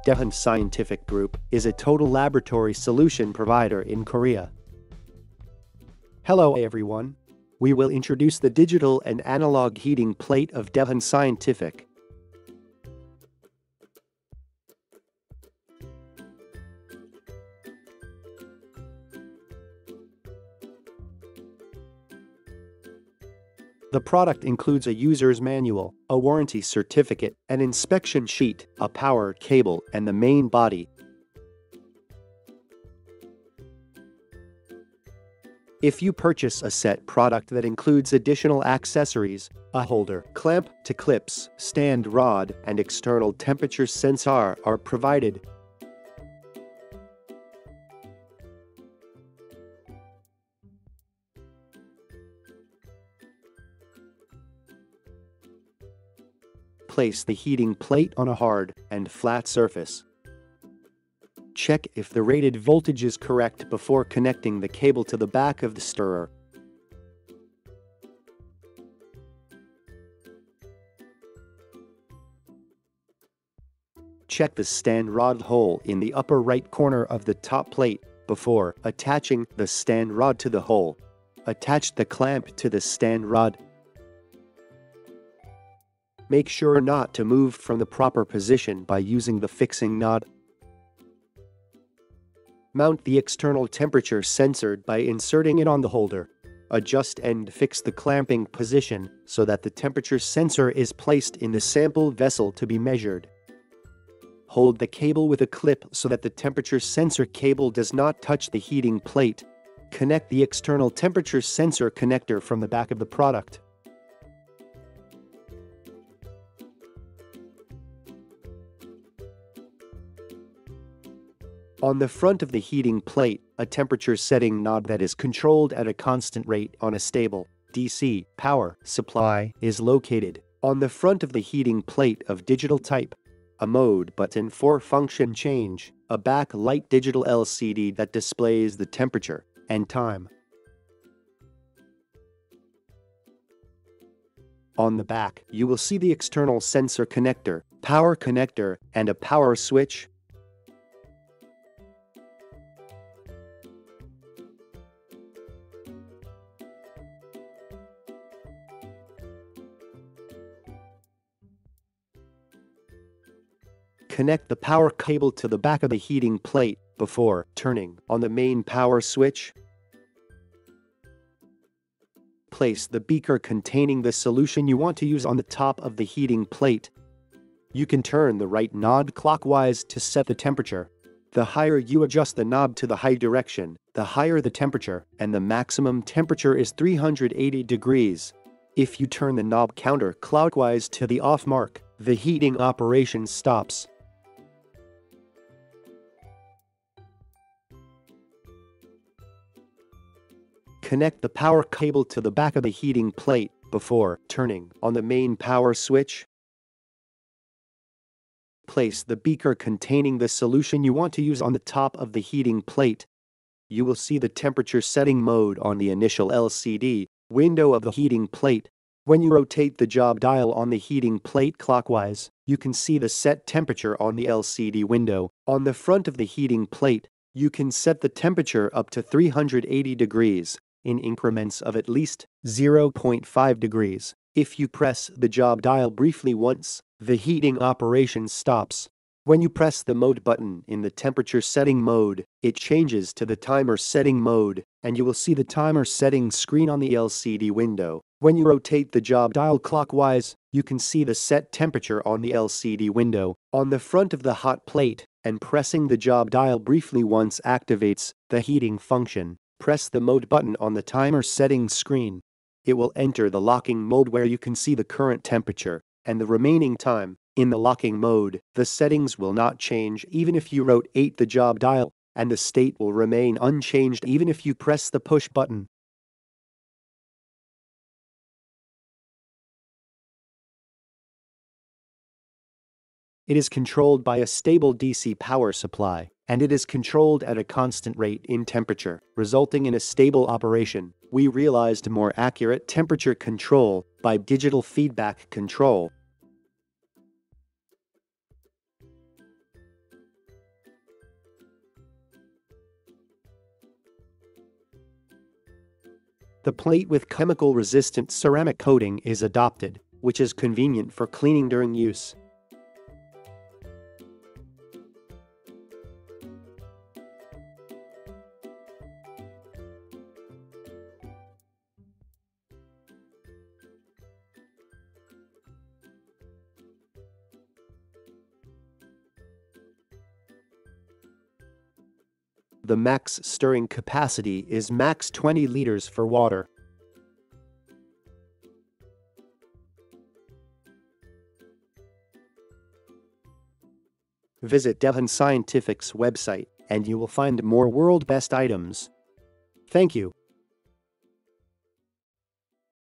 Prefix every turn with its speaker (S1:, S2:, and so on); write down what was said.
S1: DAIHAN Scientific Group is a total laboratory solution provider in Korea. Hello everyone. We will introduce the digital and analog heating plate of DAIHAN Scientific. The product includes a user's manual, a warranty certificate, an inspection sheet, a power cable, and the main body. If you purchase a set product that includes additional accessories, a holder, clamp to clips, stand rod, and external temperature sensor are provided. Place the heating plate on a hard and flat surface. Check if the rated voltage is correct before connecting the cable to the back of the stirrer. Check the stand rod hole in the upper right corner of the top plate before attaching the stand rod to the hole. Attach the clamp to the stand rod. Make sure not to move from the proper position by using the fixing nod. Mount the external temperature sensor by inserting it on the holder. Adjust and fix the clamping position so that the temperature sensor is placed in the sample vessel to be measured. Hold the cable with a clip so that the temperature sensor cable does not touch the heating plate. Connect the external temperature sensor connector from the back of the product. On the front of the heating plate, a temperature setting knob that is controlled at a constant rate on a stable DC power supply is located. On the front of the heating plate of digital type, a mode button for function change, a backlight digital LCD that displays the temperature and time. On the back, you will see the external sensor connector, power connector, and a power switch. Connect the power cable to the back of the heating plate before turning on the main power switch. Place the beaker containing the solution you want to use on the top of the heating plate. You can turn the right knob clockwise to set the temperature. The higher you adjust the knob to the high direction, the higher the temperature, and the maximum temperature is 380 degrees. If you turn the knob counterclockwise to the off mark, the heating operation stops. Connect the power cable to the back of the heating plate before turning on the main power switch. Place the beaker containing the solution you want to use on the top of the heating plate. You will see the temperature setting mode on the initial LCD window of the heating plate. When you rotate the job dial on the heating plate clockwise, you can see the set temperature on the LCD window. On the front of the heating plate, you can set the temperature up to 380 degrees. In increments of at least 0.5 degrees. If you press the job dial briefly once, the heating operation stops. When you press the mode button in the temperature setting mode, it changes to the timer setting mode, and you will see the timer setting screen on the LCD window. When you rotate the job dial clockwise, you can see the set temperature on the LCD window. On the front of the hot plate, and pressing the job dial briefly once activates the heating function. Press the mode button on the timer settings screen. It will enter the locking mode where you can see the current temperature and the remaining time. In the locking mode, the settings will not change even if you rotate the job dial, and the state will remain unchanged even if you press the push button. It is controlled by a stable DC power supply, and it is controlled at a constant rate in temperature, resulting in a stable operation. We realized more accurate temperature control by digital feedback control. The plate with chemical-resistant ceramic coating is adopted, which is convenient for cleaning during use. The max stirring capacity is max 20 liters for water. Visit DAIHAN Scientific's website and you will find more world best items. Thank you.